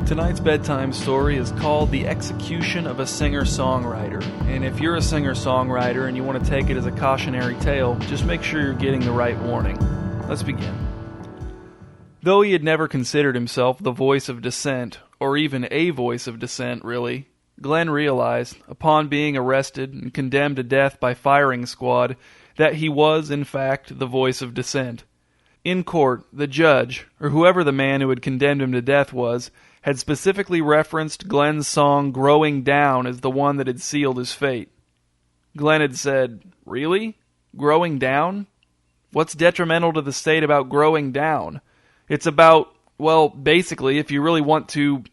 Tonight's bedtime story is called The Execution of a Singer-Songwriter, and if you're a singer-songwriter and you want to take it as a cautionary tale, just make sure you're getting the right warning. Let's begin. Though he had never considered himself the voice of dissent, or even a voice of dissent, really, Glen realized, upon being arrested and condemned to death by firing squad, that he was, in fact, the voice of dissent. In court, the judge, or whoever the man who had condemned him to death was, had specifically referenced Glen's song Growing Down as the one that had sealed his fate. Glen had said, "Really? Growing down? What's detrimental to the state about growing down? It's about, well, basically, if you really want to,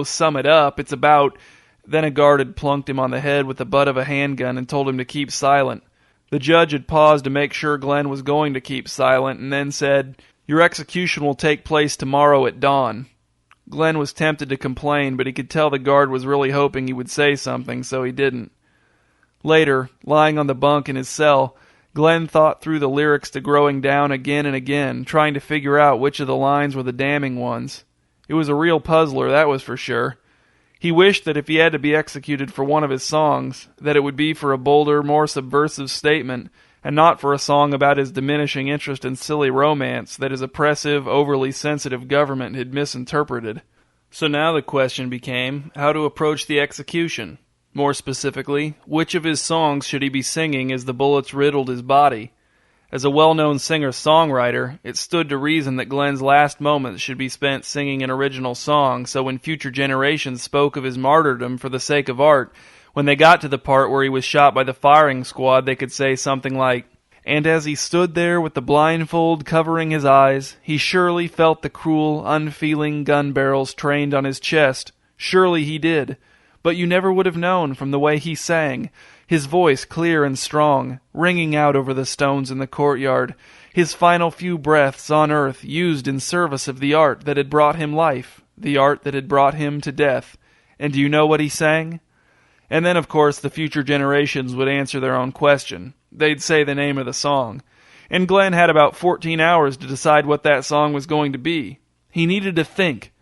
sum it up, it's about..." Then a guard had plunked him on the head with the butt of a handgun and told him to keep silent. The judge had paused to make sure Glen was going to keep silent and then said, "Your execution will take place tomorrow at dawn." Glen was tempted to complain, but he could tell the guard was really hoping he would say something, so he didn't. Later, lying on the bunk in his cell, Glen thought through the lyrics to Growing Down again and again, trying to figure out which of the lines were the damning ones. It was a real puzzler, that was for sure. He wished that if he had to be executed for one of his songs, that it would be for a bolder, more subversive statement, and not for a song about his diminishing interest in silly romance that his oppressive, overly sensitive government had misinterpreted. So now the question became how to approach the execution. More specifically, which of his songs should he be singing as the bullets riddled his body? As a well-known singer-songwriter, it stood to reason that Glen's last moments should be spent singing an original song, so when future generations spoke of his martyrdom for the sake of art, when they got to the part where he was shot by the firing squad, they could say something like, "And as he stood there with the blindfold covering his eyes, he surely felt the cruel, unfeeling gun barrels trained on his chest. Surely he did. But you never would have known from the way he sang, his voice clear and strong, ringing out over the stones in the courtyard, his final few breaths on earth used in service of the art that had brought him life, the art that had brought him to death. And do you know what he sang?" And then, of course, the future generations would answer their own question. They'd say the name of the song. And Glen had about 14 hours to decide what that song was going to be. He needed to think.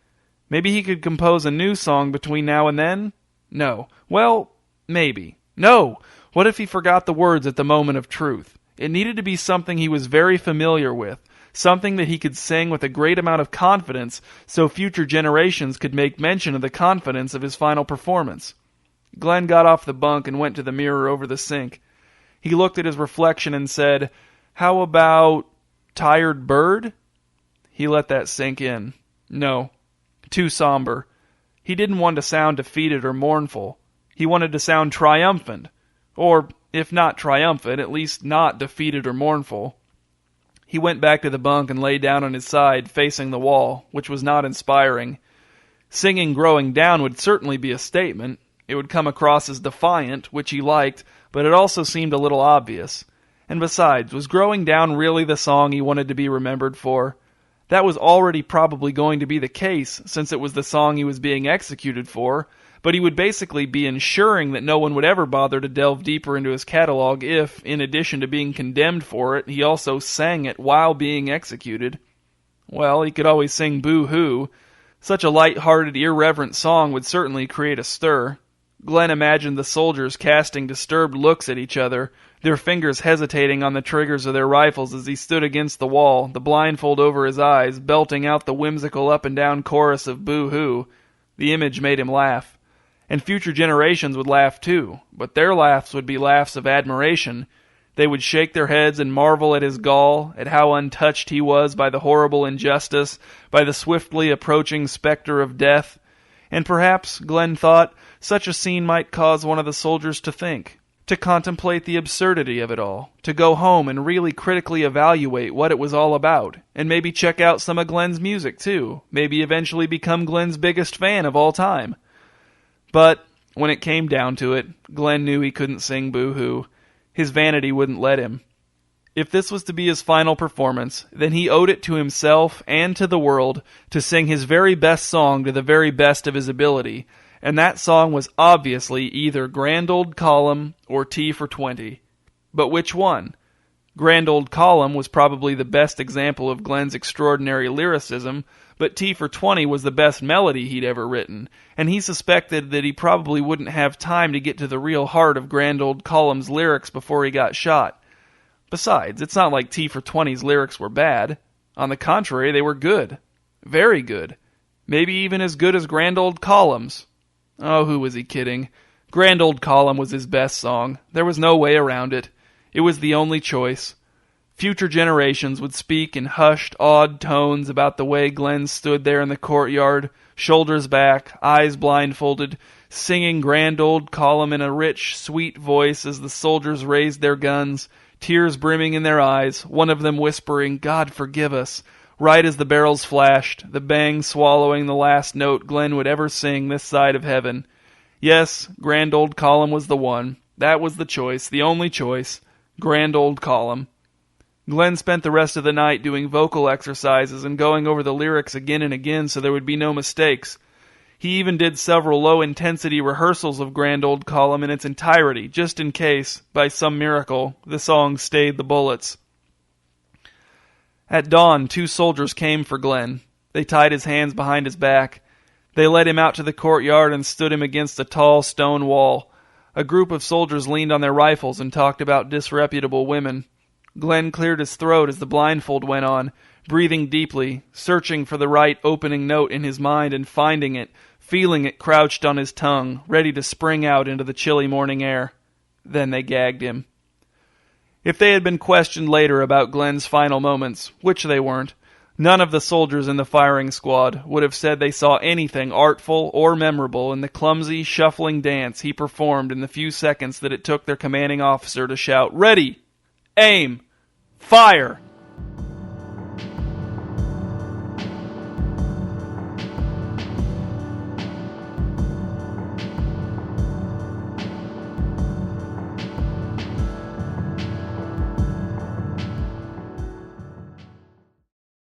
Maybe he could compose a new song between now and then? No. Well, maybe. No! What if he forgot the words at the moment of truth? It needed to be something he was very familiar with, something that he could sing with a great amount of confidence so future generations could make mention of the confidence of his final performance. Glen got off the bunk and went to the mirror over the sink. He looked at his reflection and said, "How about Tired Bird?" He let that sink in. No. Too somber. He didn't want to sound defeated or mournful. He wanted to sound triumphant. Or, if not triumphant, at least not defeated or mournful. He went back to the bunk and lay down on his side, facing the wall, which was not inspiring. Singing Growing Down would certainly be a statement. It would come across as defiant, which he liked, but it also seemed a little obvious. And besides, was Growing Down really the song he wanted to be remembered for? That was already probably going to be the case, since it was the song he was being executed for, but he would basically be ensuring that no one would ever bother to delve deeper into his catalog if, in addition to being condemned for it, he also sang it while being executed. Well, he could always sing Boo-Hoo. Such a light-hearted, irreverent song would certainly create a stir. Glen imagined the soldiers casting disturbed looks at each other, their fingers hesitating on the triggers of their rifles as he stood against the wall, the blindfold over his eyes, belting out the whimsical up-and-down chorus of Boo-Hoo. The image made him laugh. And future generations would laugh too, but their laughs would be laughs of admiration. They would shake their heads and marvel at his gall, at how untouched he was by the horrible injustice, by the swiftly approaching specter of death. And perhaps, Glen thought, such a scene might cause one of the soldiers to think, to contemplate the absurdity of it all, to go home and really critically evaluate what it was all about, and maybe check out some of Glen's music too, maybe eventually become Glen's biggest fan of all time. But when it came down to it, Glen knew he couldn't sing Boo-Hoo. His vanity wouldn't let him. If this was to be his final performance, then he owed it to himself and to the world to sing his very best song to the very best of his ability, and that song was obviously either Grand Old Column or Tea for 20. But which one? Grand Old Column was probably the best example of Glen's extraordinary lyricism, but T for 20 was the best melody he'd ever written, and he suspected that he probably wouldn't have time to get to the real heart of Grand Old Column's lyrics before he got shot. Besides, it's not like T for 20's lyrics were bad. On the contrary, they were good. Very good. Maybe even as good as Grand Old Column's. Oh, who was he kidding? Grand Old Column was his best song. There was no way around it. It was the only choice. Future generations would speak in hushed, awed tones about the way Glen stood there in the courtyard, shoulders back, eyes blindfolded, singing Grand Old Column in a rich, sweet voice as the soldiers raised their guns, tears brimming in their eyes, one of them whispering, "God forgive us," right as the barrels flashed, the bang swallowing the last note Glen would ever sing this side of heaven. Yes, Grand Old Column was the one. That was the choice, the only choice. Grand Old Column. Glen spent the rest of the night doing vocal exercises and going over the lyrics again and again so there would be no mistakes. He even did several low-intensity rehearsals of Grand Old Column in its entirety, just in case, by some miracle, the song stayed the bullets. At dawn, 2 soldiers came for Glen. They tied his hands behind his back. They led him out to the courtyard and stood him against a tall stone wall. A group of soldiers leaned on their rifles and talked about disreputable women. Glen cleared his throat as the blindfold went on, breathing deeply, searching for the right opening note in his mind and finding it, feeling it crouched on his tongue, ready to spring out into the chilly morning air. Then they gagged him. If they had been questioned later about Glen's final moments, which they weren't, none of the soldiers in the firing squad would have said they saw anything artful or memorable in the clumsy, shuffling dance he performed in the few seconds that it took their commanding officer to shout, "Ready! Aim! Fire!"